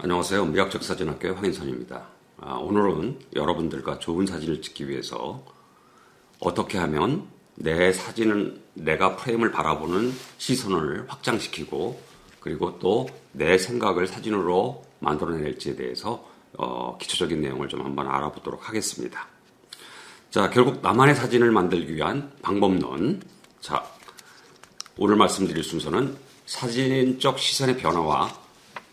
안녕하세요. 미학적 사진학교의 황인선입니다. 오늘은 여러분들과 좋은 사진을 찍기 위해서 어떻게 하면 내 사진은 내가 프레임을 바라보는 시선을 확장시키고 그리고 또 내 생각을 사진으로 만들어낼지에 대해서 기초적인 내용을 좀 한번 알아보도록 하겠습니다. 자, 결국 나만의 사진을 만들기 위한 방법론. 자, 오늘 말씀드릴 순서는 사진적 시선의 변화와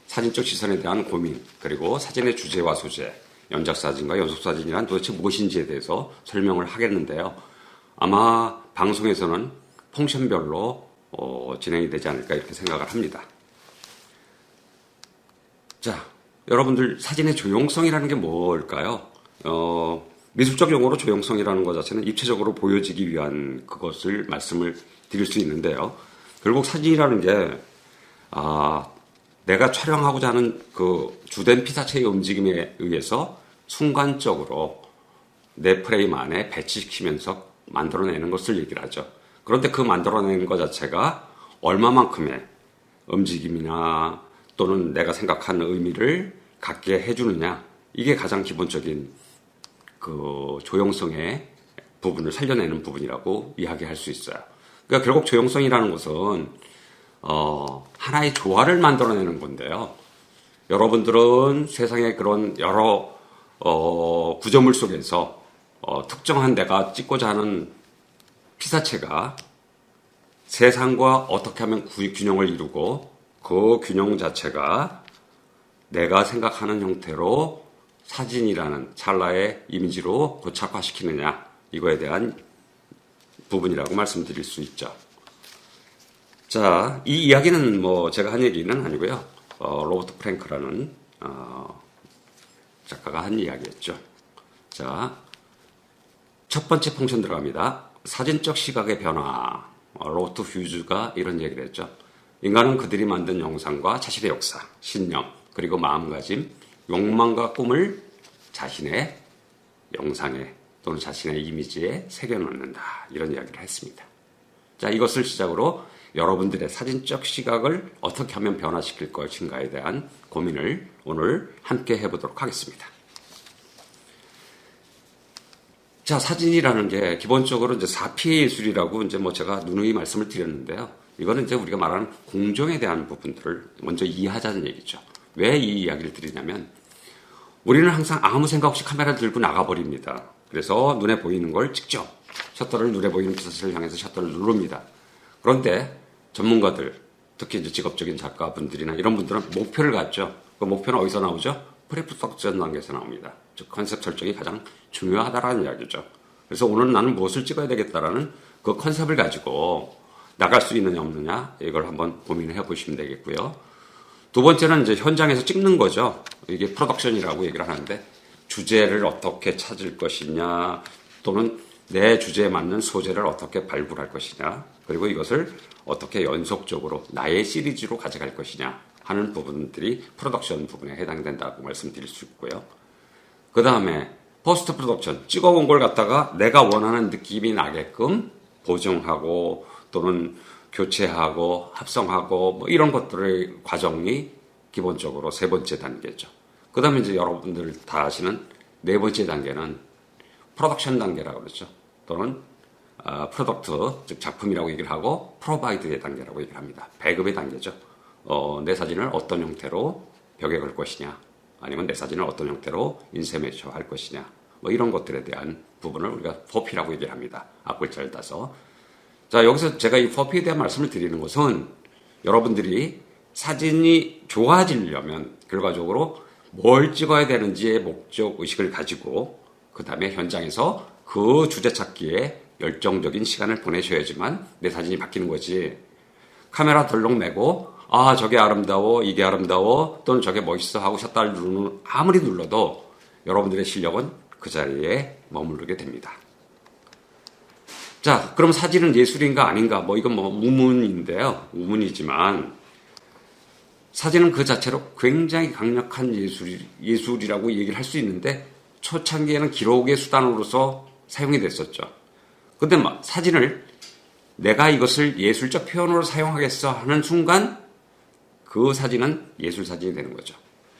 사진적 시선에 대한 고민, 그리고 사진의 주제와 소재, 연작사진과 연속사진이란 도대체 무엇인지에 대해서 설명을 하겠는데요. 아마 방송에서는 펑션별로 진행이 되지 않을까 이렇게 생각을 합니다. 자, 여러분들 사진의 조용성이라는 게 뭘까요? 미술적 용어로 조용성이라는 것 자체는 입체적으로 보여지기 위한 그것을 말씀을 드릴 수 있는데요. 결국 사진이라는 게 내가 촬영하고자 하는 그 주된 피사체의 움직임에 의해서 순간적으로 내 프레임 안에 배치시키면서 만들어내는 것을 얘기를 하죠. 그런데 그 만들어내는 것 자체가 얼마만큼의 움직임이나 또는 내가 생각하는 의미를 갖게 해주느냐, 이게 가장 기본적인 그 조형성의 부분을 살려내는 부분이라고 이야기할 수 있어요. 그러니까 결국 조형성이라는 것은 하나의 조화를 만들어내는 건데요. 여러분들은 세상의 그런 여러 구조물 속에서 특정한 내가 찍고자 하는 피사체가 세상과 어떻게 하면 균형을 이루고 그 균형 자체가 내가 생각하는 형태로 사진이라는 찰나의 이미지로 고착화시키느냐, 이거에 대한 부분이라고 말씀드릴 수 있죠. 자, 이 이야기는 제가 한 얘기는 아니고요. 로버트 프랭크라는 작가가 한 이야기였죠. 자, 첫 번째 펑션 들어갑니다. 사진적 시각의 변화. 로버트 휴즈가 이런 얘기를 했죠. 인간은 그들이 만든 영상과 자신의 역사, 신념, 그리고 마음가짐, 욕망과 꿈을 자신의 영상에 또는 자신의 이미지에 새겨넣는다. 이런 이야기를 했습니다. 자, 이것을 시작으로 여러분들의 사진적 시각을 어떻게 하면 변화시킬 것인가에 대한 고민을 오늘 함께 해보도록 하겠습니다. 자, 사진이라는 게 기본적으로 이제 사피의 예술이라고 이제 제가 누누이 말씀을 드렸는데요. 이거는 이제 우리가 말하는 공정에 대한 부분들을 먼저 이해하자는 얘기죠. 왜 이 이야기를 드리냐면 우리는 항상 아무 생각 없이 카메라를 들고 나가버립니다. 그래서 눈에 보이는 걸 찍죠. 셔터를 눈에 보이는 피사체를 향해서 셔터를 누릅니다. 그런데 전문가들, 특히 이제 직업적인 작가분들이나 이런 분들은 목표를 갖죠. 그 목표는 어디서 나오죠? 프리프로덕션 단계에서 나옵니다. 즉 컨셉 설정이 가장 중요하다라는 이야기죠. 그래서 오늘 나는 무엇을 찍어야 되겠다라는 그 컨셉을 가지고 나갈 수 있느냐 없느냐, 이걸 한번 고민을 해보시면 되겠고요. 두 번째는 이제 현장에서 찍는 거죠. 이게 프로덕션이라고 얘기를 하는데 주제를 어떻게 찾을 것이냐, 또는 내 주제에 맞는 소재를 어떻게 발굴할 것이냐, 그리고 이것을 어떻게 연속적으로 나의 시리즈로 가져갈 것이냐 하는 부분들이 프로덕션 부분에 해당된다고 말씀드릴 수 있고요. 그 다음에 포스트 프로덕션, 찍어온 걸 갖다가 내가 원하는 느낌이 나게끔 보정하고 또는 교체하고 합성하고 이런 것들의 과정이 기본적으로 세 번째 단계죠. 그 다음에 이제 여러분들 다 아시는 네 번째 단계는 프로덕션 단계라고 그러죠. 또는 프로덕트, 즉 작품이라고 얘기를 하고 프로바이드의 단계라고 얘기를 합니다. 배급의 단계죠. 내 사진을 어떤 형태로 벽에 걸 것이냐, 아니면 내 사진을 어떤 형태로 인쇄매체 할 것이냐, 이런 것들에 대한 부분을 우리가 포피라고 얘기를 합니다. 앞글자를 따서. 자, 여기서 제가 이 포피에 대한 말씀을 드리는 것은 여러분들이 사진이 좋아지려면 결과적으로 뭘 찍어야 되는지의 목적 의식을 가지고 그 다음에 현장에서 그 주제 찾기에 열정적인 시간을 보내셔야지만 내 사진이 바뀌는 거지. 카메라 덜렁 매고 저게 아름다워, 이게 아름다워, 또는 저게 멋있어 하고 셔터를 아무리 눌러도 여러분들의 실력은 그 자리에 머무르게 됩니다. 자, 그럼 사진은 예술인가 아닌가? 이건 우문인데요. 우문이지만 사진은 그 자체로 굉장히 강력한 예술이라고 얘기를 할 수 있는데 초창기에는 기록의 수단으로서 사용이 됐었죠. 근데 사진을 내가 이것을 예술적 표현으로 사용하겠어 하는 순간 그 사진은 예술 사진이 되는 거죠.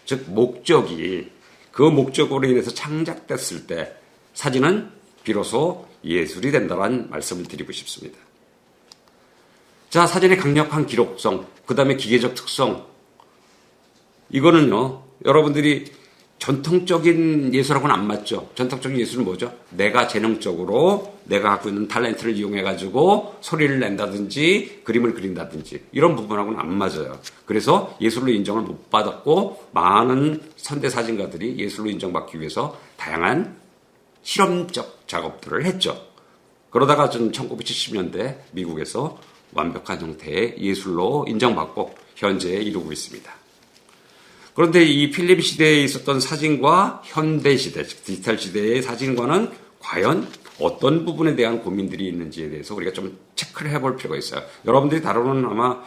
즉 목적이 그 목적으로 인해서 창작됐을 때 사진은 비로소 예술이 된다는 말씀을 드리고 싶습니다. 자, 사진의 강력한 기록성, 그 다음에 기계적 특성, 이거는요, 여러분들이 전통적인 예술하고는 안 맞죠. 전통적인 예술은 뭐죠? 내가 재능적으로 내가 갖고 있는 탤런트를 이용해가지고 소리를 낸다든지 그림을 그린다든지 이런 부분하고는 안 맞아요. 그래서 예술로 인정을 못 받았고 많은 현대 사진가들이 예술로 인정받기 위해서 다양한 실험적 작업들을 했죠. 그러다가 좀 1970년대 미국에서 완벽한 형태의 예술로 인정받고 현재에 이르고 있습니다. 그런데 이 필름 시대에 있었던 사진과 현대 시대, 즉 디지털 시대의 사진과는 과연 어떤 부분에 대한 고민들이 있는지에 대해서 우리가 좀 체크를 해볼 필요가 있어요. 여러분들이 다루는 아마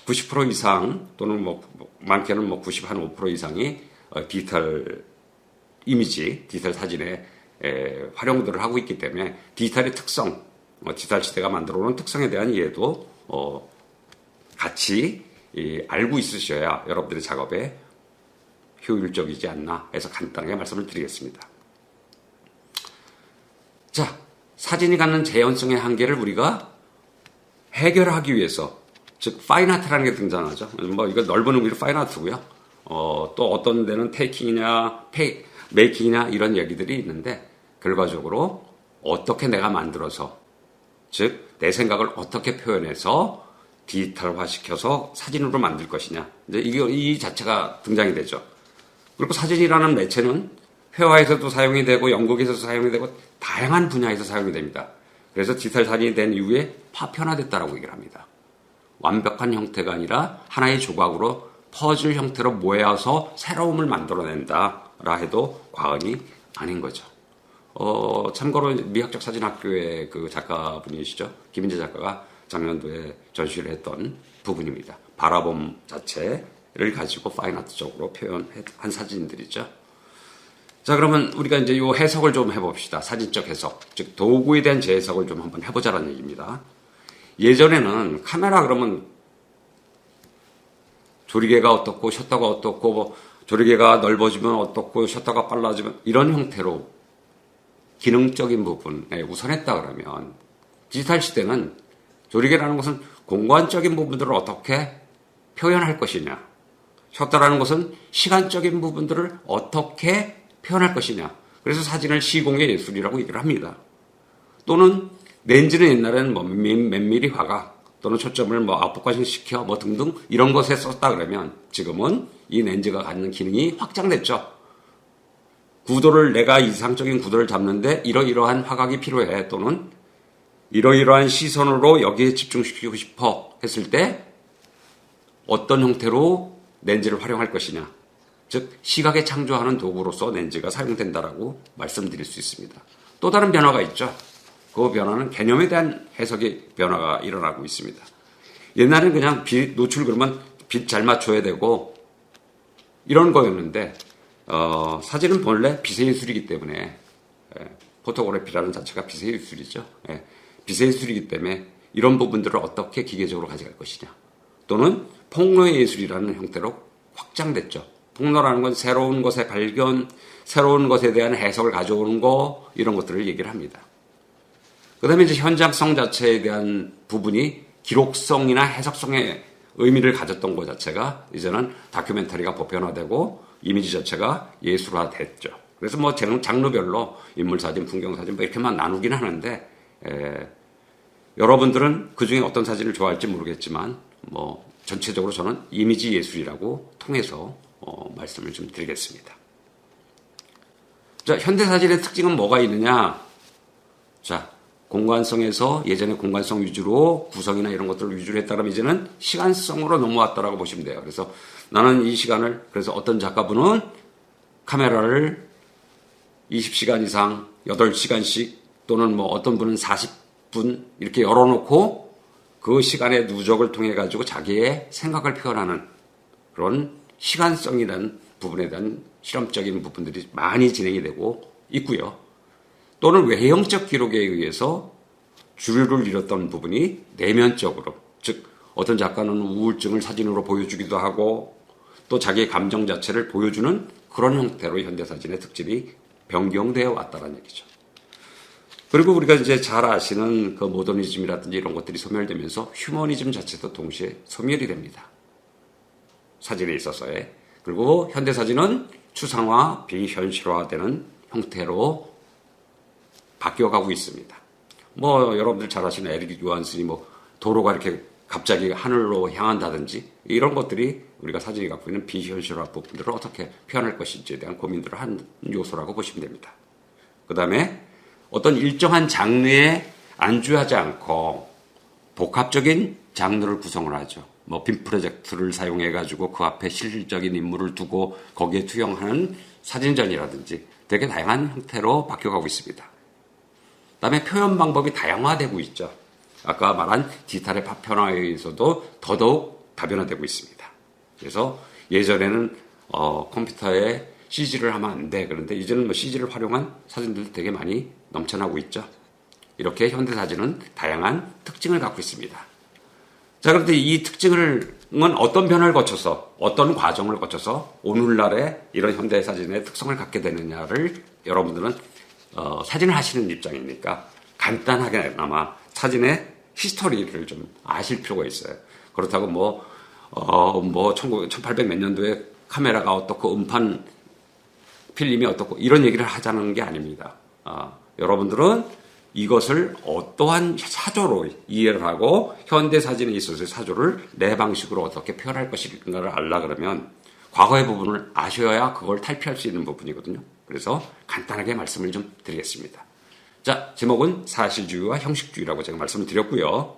90% 이상 또는 많게는 95% 이상이 디지털 이미지, 디지털 사진에 활용들을 하고 있기 때문에 디지털의 특성, 디지털 시대가 만들어 오는 특성에 대한 이해도 같이 알고 있으셔야 여러분들의 작업에 효율적이지 않나 해서 간단하게 말씀을 드리겠습니다. 자, 사진이 갖는 재현성의 한계를 우리가 해결하기 위해서, 즉 파인아트라는 게 등장하죠. 이거 넓은 의미로 파인아트고요. 또 어떤 데는 테이킹이냐 메이킹이냐 이런 얘기들이 있는데 결과적으로 어떻게 내가 만들어서, 즉 내 생각을 어떻게 표현해서 디지털화시켜서 사진으로 만들 것이냐, 이제 이 자체가 등장이 되죠. 그리고 사진이라는 매체는 회화에서도 사용이 되고 연극에서도 사용이 되고 다양한 분야에서 사용이 됩니다. 그래서 디지털 사진이 된 이후에 파편화됐다라고 얘기를 합니다. 완벽한 형태가 아니라 하나의 조각으로 퍼즐 형태로 모여서 새로움을 만들어낸다라 해도 과언이 아닌 거죠. 참고로 미학적 사진학교의 그 작가분이시죠. 김인재 작가가 작년도에 전시를 했던 부분입니다. 바라봄 자체를 가지고 파인아트적으로 표현한 사진들이죠. 자, 그러면 우리가 이제 이 해석을 좀 해봅시다. 사진적 해석. 즉, 도구에 대한 재해석을 좀 한번 해보자라는 얘기입니다. 예전에는 카메라 그러면 조리개가 어떻고, 셔터가 어떻고, 조리개가 넓어지면 어떻고, 셔터가 빨라지면 이런 형태로 기능적인 부분에 우선했다 그러면 디지털 시대는 조리개라는 것은 공간적인 부분들을 어떻게 표현할 것이냐, 셔터라는 것은 시간적인 부분들을 어떻게 표현할 것이냐. 그래서 사진을 시공의 예술이라고 얘기를 합니다. 또는 렌즈는 옛날에는 몇 미리 화각 또는 초점을 압축과시시켜 등등 이런 것에 썼다 그러면 지금은 이 렌즈가 갖는 기능이 확장됐죠. 구도를 내가 이상적인 구도를 잡는데 이러이러한 화각이 필요해, 또는 이러이러한 시선으로 여기에 집중시키고 싶어 했을 때 어떤 형태로 렌즈를 활용할 것이냐, 즉 시각에 창조하는 도구로서 렌즈가 사용된다라고 말씀드릴 수 있습니다. 또 다른 변화가 있죠. 그 변화는 개념에 대한 해석의 변화가 일어나고 있습니다. 옛날에는 그냥 빛 노출 그러면 빛 잘 맞춰야 되고 이런 거였는데 사진은 본래 빛의 예술이기 때문에 포토그래피라는 자체가 빛의 예술이죠. 빛의 예술이기 때문에 이런 부분들을 어떻게 기계적으로 가져갈 것이냐, 또는 폭로의 예술이라는 형태로 확장됐죠. 폭로라는 건 새로운 것의 발견, 새로운 것에 대한 해석을 가져오는 거, 이런 것들을 얘기를 합니다. 그 다음에 이제 현장성 자체에 대한 부분이 기록성이나 해석성의 의미를 가졌던 것 자체가 이제는 다큐멘터리가 보편화되고 이미지 자체가 예술화됐죠. 그래서 장르별로 인물사진, 풍경사진 이렇게만 나누긴 하는데 여러분들은 그 중에 어떤 사진을 좋아할지 모르겠지만 전체적으로 저는 이미지 예술이라고 통해서 말씀을 좀 드리겠습니다. 자, 현대사진의 특징은 뭐가 있느냐? 자, 공간성에서 예전에 공간성 위주로 구성이나 이런 것들을 위주로 했다면 이제는 시간성으로 넘어왔다라고 보시면 돼요. 그래서 나는 이 시간을, 그래서 어떤 작가분은 카메라를 20시간 이상 8시간씩 또는 어떤 분은 40분 이렇게 열어놓고 그 시간의 누적을 통해 가지고 자기의 생각을 표현하는 그런 시간성이라는 부분에 대한 실험적인 부분들이 많이 진행이 되고 있고요. 또는 외형적 기록에 의해서 주류를 잃었던 부분이 내면적으로, 즉 어떤 작가는 우울증을 사진으로 보여주기도 하고 또 자기의 감정 자체를 보여주는 그런 형태로 현대사진의 특질이 변경되어 왔다는 얘기죠. 그리고 우리가 이제 잘 아시는 그 모더니즘이라든지 이런 것들이 소멸되면서 휴머니즘 자체도 동시에 소멸이 됩니다. 사진에 있어서의. 그리고 현대사진은 추상화, 비현실화되는 형태로 바뀌어가고 있습니다. 뭐 여러분들 잘 아시는 에릭 요한슨이 뭐 도로가 이렇게 갑자기 하늘로 향한다든지 이런 것들이 우리가 사진이 갖고 있는 비현실화 부분들을 어떻게 표현할 것인지에 대한 고민들을 한 요소라고 보시면 됩니다. 그 다음에 어떤 일정한 장르에 안주하지 않고 복합적인 장르를 구성을 하죠. 뭐 빔 프로젝트를 사용해가지고 그 앞에 실질적인 인물을 두고 거기에 투영하는 사진전이라든지 되게 다양한 형태로 바뀌어가고 있습니다. 그 다음에 표현 방법이 다양화되고 있죠. 아까 말한 디지털의 파편화에 의해서도 더더욱 다변화되고 있습니다. 그래서 예전에는 컴퓨터에 CG를 하면 안 돼. 그런데 이제는 뭐 CG를 활용한 사진들도 되게 많이 넘쳐나고 있죠. 이렇게 현대사진은 다양한 특징을 갖고 있습니다. 자, 그런데 이 특징은 어떤 변화를 거쳐서, 어떤 과정을 거쳐서 오늘날의 이런 현대사진의 특성을 갖게 되느냐를 여러분들은 사진을 하시는 입장이니까 간단하게나마 사진의 히스토리를 좀 아실 필요가 있어요. 그렇다고 1800 몇 년도에 카메라가 어떻고 음판 필름이 어떻고 이런 얘기를 하자는 게 아닙니다. 여러분들은 이것을 어떠한 사조로 이해를 하고 현대사진에 있어서의 사조를 내 방식으로 어떻게 표현할 것인가를 알라 그러면 과거의 부분을 아셔야 그걸 탈피할 수 있는 부분이거든요. 그래서 간단하게 말씀을 좀 드리겠습니다. 자, 제목은 사실주의와 형식주의라고 제가 말씀을 드렸고요.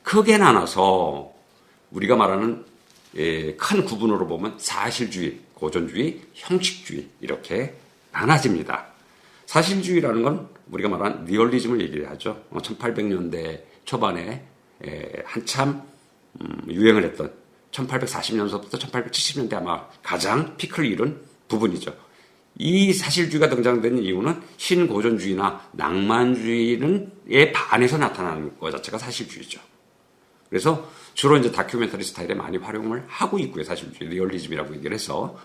크게 나눠서 우리가 말하는 큰 구분으로 보면 사실주의, 고전주의, 형식주의 이렇게 나눠집니다. 사실주의라는 건 우리가 말하는 리얼리즘을 얘기하죠. 1800년대 초반에 한참 유행을 했던 1840년서부터 1870년대 아마 가장 피크를 이룬 부분이죠. 이 사실주의가 등장된 이유는 신고전주의나 낭만주의에 반해서 나타나는 것 자체가 사실주의죠. 그래서 주로 이제 다큐멘터리 스타일에 많이 활용을 하고 있고요. 사실주의, 리얼리즘이라고 얘기를 해서.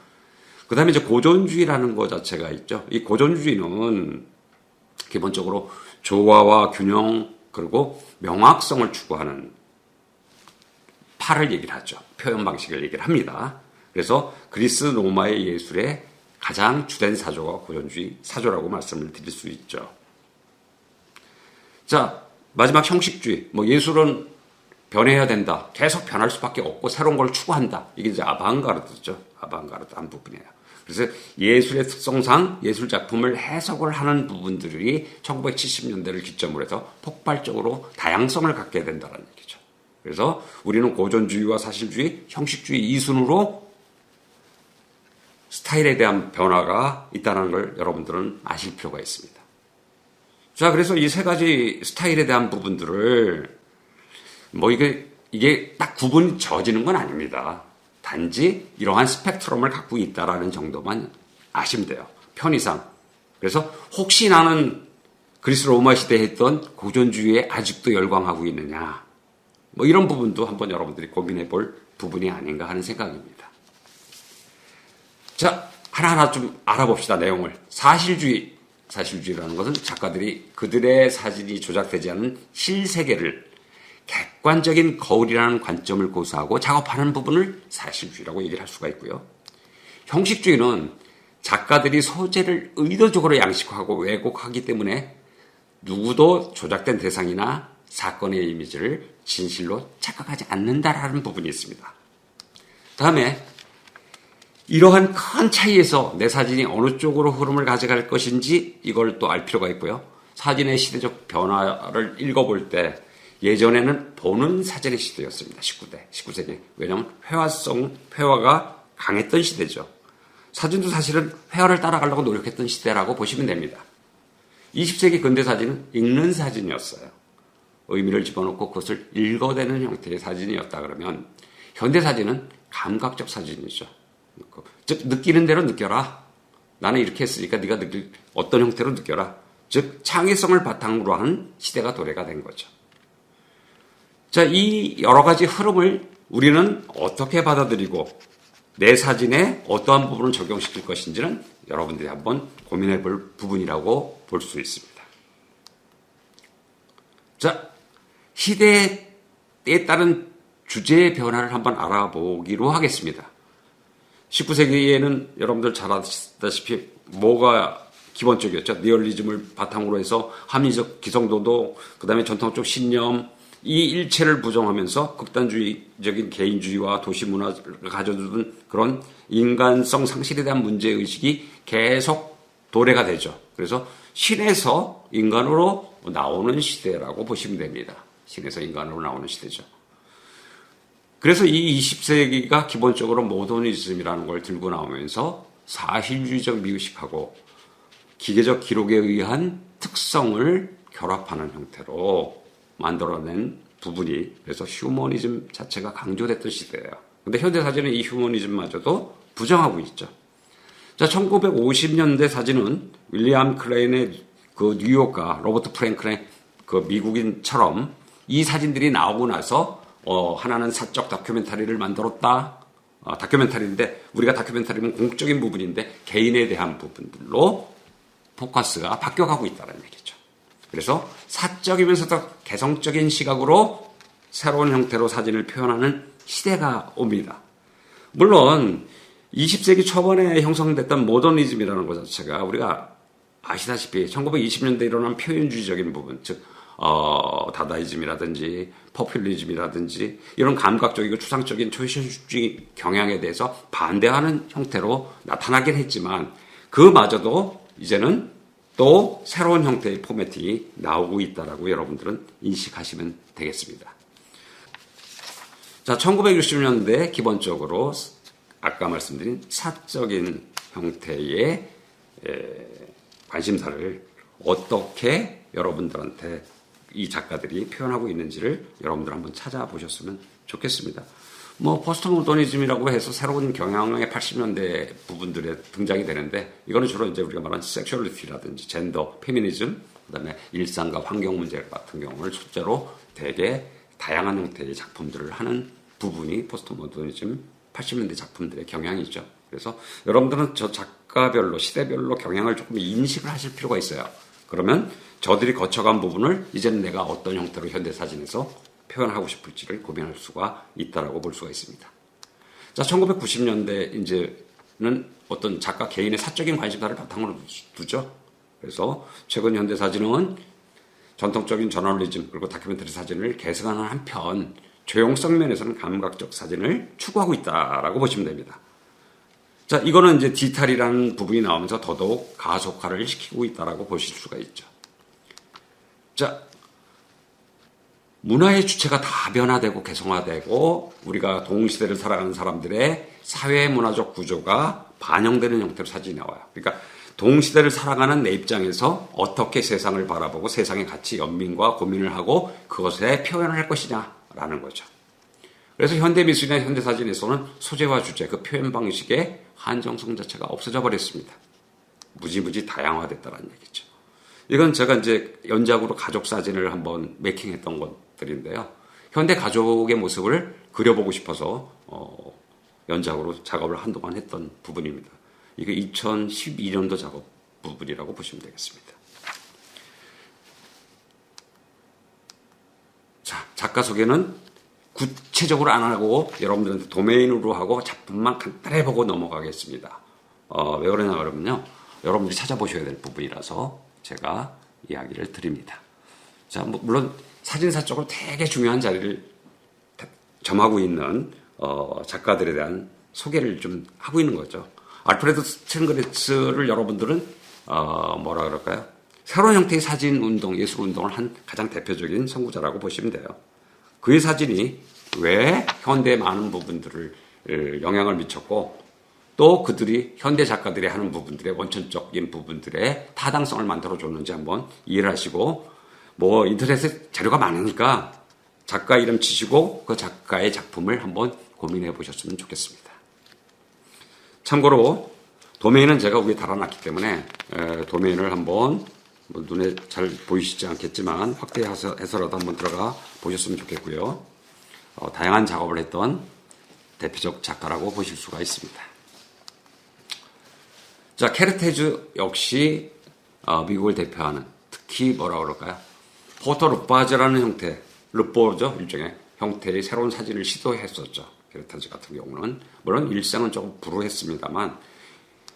그 다음에 이제 고전주의라는 것 자체가 있죠. 이 고전주의는 기본적으로 조화와 균형 그리고 명확성을 추구하는 파를 얘기를 하죠. 표현 방식을 얘기를 합니다. 그래서 그리스 로마의 예술의 가장 주된 사조가 고전주의 사조라고 말씀을 드릴 수 있죠. 자, 마지막 형식주의. 예술은 변해야 된다. 계속 변할 수밖에 없고 새로운 걸 추구한다. 이게 이제 아방가르드죠. 아방가르드 한 부분이에요. 그래서 예술의 특성상 예술 작품을 해석을 하는 부분들이 1970년대를 기점으로 해서 폭발적으로 다양성을 갖게 된다는 얘기죠. 그래서 우리는 고전주의와 사실주의, 형식주의 이 순으로 스타일에 대한 변화가 있다는 걸 여러분들은 아실 필요가 있습니다. 자, 그래서 이 세 가지 스타일에 대한 부분들을 이게 딱 구분이 져지는 건 아닙니다. 단지 이러한 스펙트럼을 갖고 있다라는 정도만 아시면 돼요. 편의상. 그래서 혹시 나는 그리스 로마 시대에 했던 고전주의에 아직도 열광하고 있느냐. 이런 부분도 한번 여러분들이 고민해 볼 부분이 아닌가 하는 생각입니다. 자, 하나하나 좀 알아봅시다, 내용을. 사실주의라는 것은 작가들이 그들의 사진이 조작되지 않은 실세계를 객관적인 거울이라는 관점을 고수하고 작업하는 부분을 사실주의라고 얘기를 할 수가 있고요. 형식주의는 작가들이 소재를 의도적으로 양식화하고 왜곡하기 때문에 누구도 조작된 대상이나 사건의 이미지를 진실로 착각하지 않는다라는 부분이 있습니다. 다음에 이러한 큰 차이에서 내 사진이 어느 쪽으로 흐름을 가져갈 것인지 이걸 또 알 필요가 있고요. 사진의 시대적 변화를 읽어볼 때 예전에는 보는 사진의 시대였습니다. 19세기. 왜냐하면 회화가 강했던 시대죠. 사진도 사실은 회화를 따라가려고 노력했던 시대라고 보시면 됩니다. 20세기 근대사진은 읽는 사진이었어요. 의미를 집어넣고 그것을 읽어대는 형태의 사진이었다 그러면 현대사진은 감각적 사진이죠. 즉 느끼는 대로 느껴라. 나는 이렇게 했으니까 네가 느낄 어떤 형태로 느껴라. 즉 창의성을 바탕으로 하는 시대가 도래가 된 거죠. 자, 이 여러 가지 흐름을 우리는 어떻게 받아들이고 내 사진에 어떠한 부분을 적용시킬 것인지는 여러분들이 한번 고민해 볼 부분이라고 볼 수 있습니다. 자, 시대에 따른 주제의 변화를 한번 알아보기로 하겠습니다. 19세기에는 여러분들 잘 아시다시피 뭐가 기본적이었죠? 니얼리즘을 바탕으로 해서 합리적 기성도덕, 그 다음에 전통적 신념, 이 일체를 부정하면서 극단주의적인 개인주의와 도시문화를 가져두는 그런 인간성 상실에 대한 문제의식이 계속 도래가 되죠. 그래서 신에서 인간으로 나오는 시대라고 보시면 됩니다. 신에서 인간으로 나오는 시대죠. 그래서 이 20세기가 기본적으로 모더니즘이라는 걸 들고 나오면서 사실주의적 미의식하고 기계적 기록에 의한 특성을 결합하는 형태로 만들어낸 부분이 그래서 휴머니즘 자체가 강조됐던 시대예요. 근데 현대사진은 이 휴머니즘마저도 부정하고 있죠. 자, 1950년대 사진은 윌리엄 클레인의 그 뉴욕과 로버트 프랭클의 그 미국인처럼 이 사진들이 나오고 나서 하나는 사적 다큐멘터리를 만들었다. 다큐멘터리인데 우리가 다큐멘터리는 공적인 부분인데 개인에 대한 부분들로 포커스가 바뀌어가고 있다는 얘기죠. 그래서 사적이면서도 개성적인 시각으로 새로운 형태로 사진을 표현하는 시대가 옵니다. 물론 20세기 초반에 형성됐던 모더니즘이라는 것 자체가 우리가 아시다시피 1920년대에 일어난 표현주의적인 부분, 즉 다다이즘이라든지 포퓰리즘이라든지 이런 감각적이고 추상적인 초현실주의 경향에 대해서 반대하는 형태로 나타나긴 했지만 그마저도 이제는 또 새로운 형태의 포매팅이 나오고 있다라고 여러분들은 인식하시면 되겠습니다. 자, 1960년대 기본적으로 아까 말씀드린 사적인 형태의 관심사를 어떻게 여러분들한테 이 작가들이 표현하고 있는지를 여러분들 한번 찾아보셨으면 좋겠습니다. 포스트 모더니즘이라고 해서 새로운 경향의 80년대 부분들에 등장이 되는데 이거는 주로 이제 우리가 말하는 섹슈얼리티라든지 젠더, 페미니즘, 그다음에 일상과 환경 문제 같은 경우를 초째로 되게 다양한 형태의 작품들을 하는 부분이 포스트 모더니즘 80년대 작품들의 경향이죠. 그래서 여러분들은 저 작가별로 시대별로 경향을 조금 인식을 하실 필요가 있어요. 그러면 저들이 거쳐간 부분을 이제는 내가 어떤 형태로 현대사진에서 표현하고 싶을지를 고민할 수가 있다라고 볼 수가 있습니다. 자, 1990년대 이제는 어떤 작가 개인의 사적인 관심사를 바탕으로 두죠. 그래서 최근 현대사진은 전통적인 저널리즘 그리고 다큐멘터리 사진을 계승하는 한편 조형성 면에서는 감각적 사진을 추구하고 있다라고 보시면 됩니다. 자, 이거는 이제 디지털이라는 부분이 나오면서 더더욱 가속화를 시키고 있다라고 보실 수가 있죠. 자, 문화의 주체가 다 변화되고 개성화되고 우리가 동시대를 살아가는 사람들의 사회 문화적 구조가 반영되는 형태로 사진이 나와요. 그러니까 동시대를 살아가는 내 입장에서 어떻게 세상을 바라보고 세상의 가치, 연민과 고민을 하고 그것에 표현을 할 것이냐라는 거죠. 그래서 현대미술이나 현대사진에서는 소재와 주제, 그 표현 방식의 한정성 자체가 없어져 버렸습니다. 무지무지 다양화됐다는 얘기죠. 이건 제가 이제 연작으로 가족 사진을 한번 메이킹했던 것들인데요. 현대 가족의 모습을 그려보고 싶어서 연작으로 작업을 한동안 했던 부분입니다. 이게 2012년도 작업 부분이라고 보시면 되겠습니다. 자, 작가 소개는 구체적으로 안 하고 여러분들한테 도메인으로 하고 작품만 간단히 보고 넘어가겠습니다. 왜 그러냐 그러면요. 여러분들이 찾아보셔야 될 부분이라서 제가 이야기를 드립니다. 자, 물론 사진사 쪽으로 되게 중요한 자리를 점하고 있는 작가들에 대한 소개를 좀 하고 있는 거죠. 알프레드 스팅그레츠를 여러분들은 뭐라 그럴까요? 새로운 형태의 사진 운동, 예술 운동을 한 가장 대표적인 선구자라고 보시면 돼요. 그의 사진이 왜 현대의 많은 부분들을 영향을 미쳤고 또 그들이 현대 작가들이 하는 부분들의 원천적인 부분들의 타당성을 만들어줬는지 한번 이해를 하시고 인터넷에 자료가 많으니까 작가 이름 치시고 그 작가의 작품을 한번 고민해 보셨으면 좋겠습니다. 참고로 도메인은 제가 위에 달아놨기 때문에 도메인을 한번 눈에 잘 보이시지 않겠지만 확대해서라도 한번 들어가 보셨으면 좋겠고요. 다양한 작업을 했던 대표적 작가라고 보실 수가 있습니다. 자, 캐르테즈 역시 미국을 대표하는 특히 뭐라 그럴까요? 포토 르파즈라는 형태, 르포죠 일종의 형태의 새로운 사진을 시도했었죠. 캐르테즈 같은 경우는 물론 일생은 조금 불우했습니다만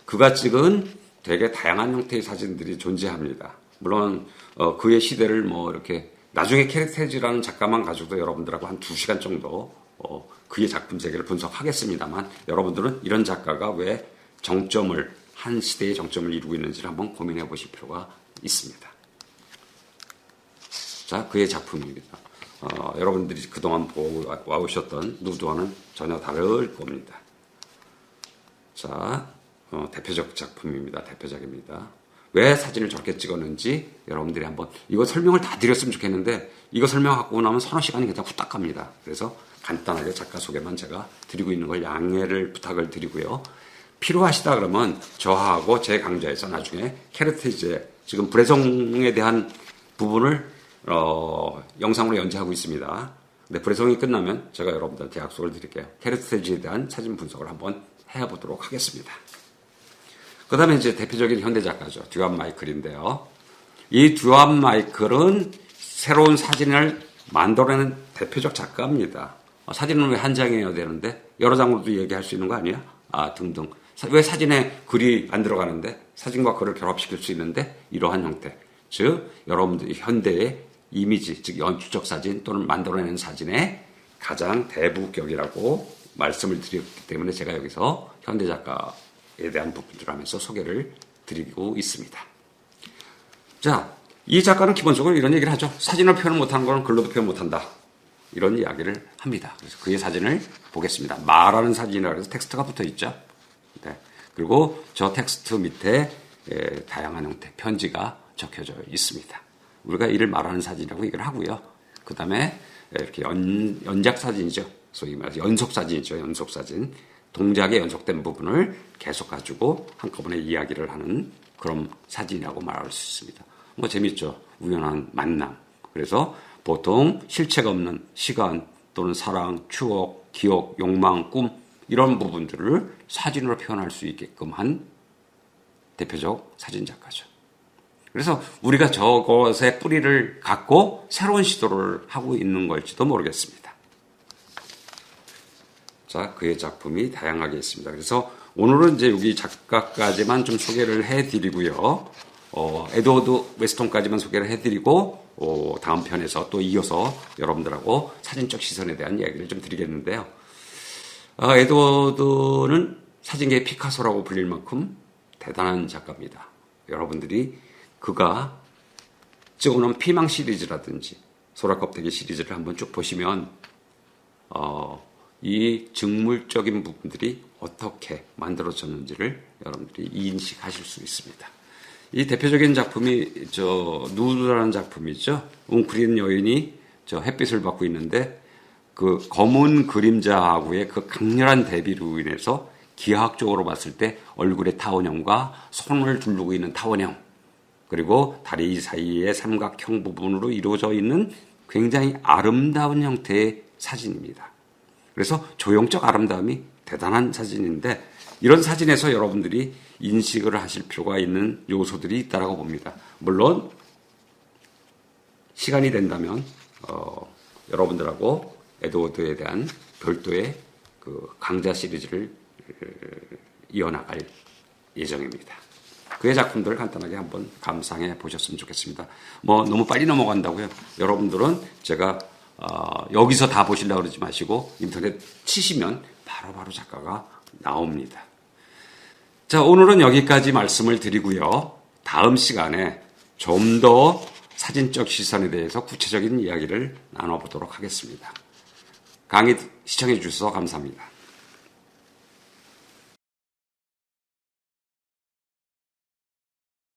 그가 찍은 되게 다양한 형태의 사진들이 존재합니다. 물론 그의 시대를 뭐 이렇게 나중에 캐르테즈라는 작가만 가지고도 여러분들하고 한 2시간 정도 그의 작품 세계를 분석하겠습니다만 여러분들은 이런 작가가 왜 한 시대의 정점을 이루고 있는지를 한번 고민해 보실 필요가 있습니다. 자, 그의 작품입니다. 여러분들이 그동안 보고 와오셨던 누드와는 전혀 다를 겁니다. 자, 대표적 작품입니다. 대표작입니다. 왜 사진을 저렇게 찍었는지 여러분들이 한번 이거 설명을 다 드렸으면 좋겠는데 이거 설명하고 나면 서너 시간이 그냥 후딱 갑니다. 그래서 간단하게 작가 소개만 제가 드리고 있는 걸 양해를 부탁을 드리고요. 필요하시다 그러면 저하고 제 강좌에서 나중에 캐르테즈의 지금 브레송에 대한 부분을 영상으로 연재하고 있습니다. 근데 브레송이 끝나면 제가 여러분들한테 약속을 드릴게요. 캐르테즈에 대한 사진 분석을 한번 해보도록 하겠습니다. 그 다음에 이제 대표적인 현대 작가죠. 듀안 마이클인데요. 이 듀안 마이클은 새로운 사진을 만들어내는 대표적 작가입니다. 사진은 왜 한 장이어야 되는데 여러 장으로도 얘기할 수 있는 거 아니야? 등등. 왜 사진에 글이 안 들어가는데 사진과 글을 결합시킬 수 있는데 이러한 형태. 즉 여러분들이 현대의 이미지, 즉 연출적 사진 또는 만들어내는 사진의 가장 대부격이라고 말씀을 드렸기 때문에 제가 여기서 현대 작가에 대한 부분들을 하면서 소개를 드리고 있습니다. 자, 이 작가는 기본적으로 이런 얘기를 하죠. 사진을 표현 못하는 거는 글로도 표현 못한다. 이런 이야기를 합니다. 그래서 그의 사진을 보겠습니다. 말하는 사진이라고 해서 텍스트가 붙어 있죠. 네. 그리고 저 텍스트 밑에 다양한 형태 편지가 적혀져 있습니다. 우리가 이를 말하는 사진이라고 얘기를 하고요. 그 다음에 이렇게 연작 사진이죠. 소위 말해서 연속 사진이죠. 연속 사진. 동작의 연속된 부분을 계속 가지고 한꺼번에 이야기를 하는 그런 사진이라고 말할 수 있습니다. 뭐 재밌죠. 우연한 만남. 그래서 보통 실체가 없는 시간 또는 사랑, 추억, 기억, 욕망, 꿈 이런 부분들을 사진으로 표현할 수 있게끔 한 대표적 사진 작가죠. 그래서 우리가 저것의 뿌리를 갖고 새로운 시도를 하고 있는 걸지도 모르겠습니다. 자, 그의 작품이 다양하게 있습니다. 그래서 오늘은 이제 여기 작가까지만 좀 소개를 해드리고요. 에드워드 웨스턴까지만 소개를 해드리고 다음 편에서 또 이어서 여러분들하고 사진적 시선에 대한 이야기를 좀 드리겠는데요. 에드워드는 사진계의 피카소라고 불릴 만큼 대단한 작가입니다. 여러분들이 그가 찍어놓은 피망 시리즈라든지 소라껍데기 시리즈를 한번 쭉 보시면 이 직물적인 부분들이 어떻게 만들어졌는지를 여러분들이 인식하실 수 있습니다. 이 대표적인 작품이 누드라는 작품이죠. 웅크린 여인이 햇빛을 받고 있는데 그 검은 그림자하고의 그 강렬한 대비로 인해서 기하학적으로 봤을 때 얼굴의 타원형과 손을 두르고 있는 타원형 그리고 다리 사이의 삼각형 부분으로 이루어져 있는 굉장히 아름다운 형태의 사진입니다. 그래서 조형적 아름다움이 대단한 사진인데 이런 사진에서 여러분들이 인식을 하실 필요가 있는 요소들이 있다고 봅니다. 물론 시간이 된다면 여러분들하고 에드워드에 대한 별도의 그 강좌 시리즈를 이어나갈 예정입니다. 그의 작품들을 간단하게 한번 감상해 보셨으면 좋겠습니다. 뭐 너무 빨리 넘어간다고요. 여러분들은 제가 여기서 다 보시려고 그러지 마시고 인터넷 치시면 바로바로 작가가 나옵니다. 자, 오늘은 여기까지 말씀을 드리고요. 다음 시간에 좀 더 사진적 시선에 대해서 구체적인 이야기를 나눠보도록 하겠습니다. 강의 시청해 주셔서 감사합니다.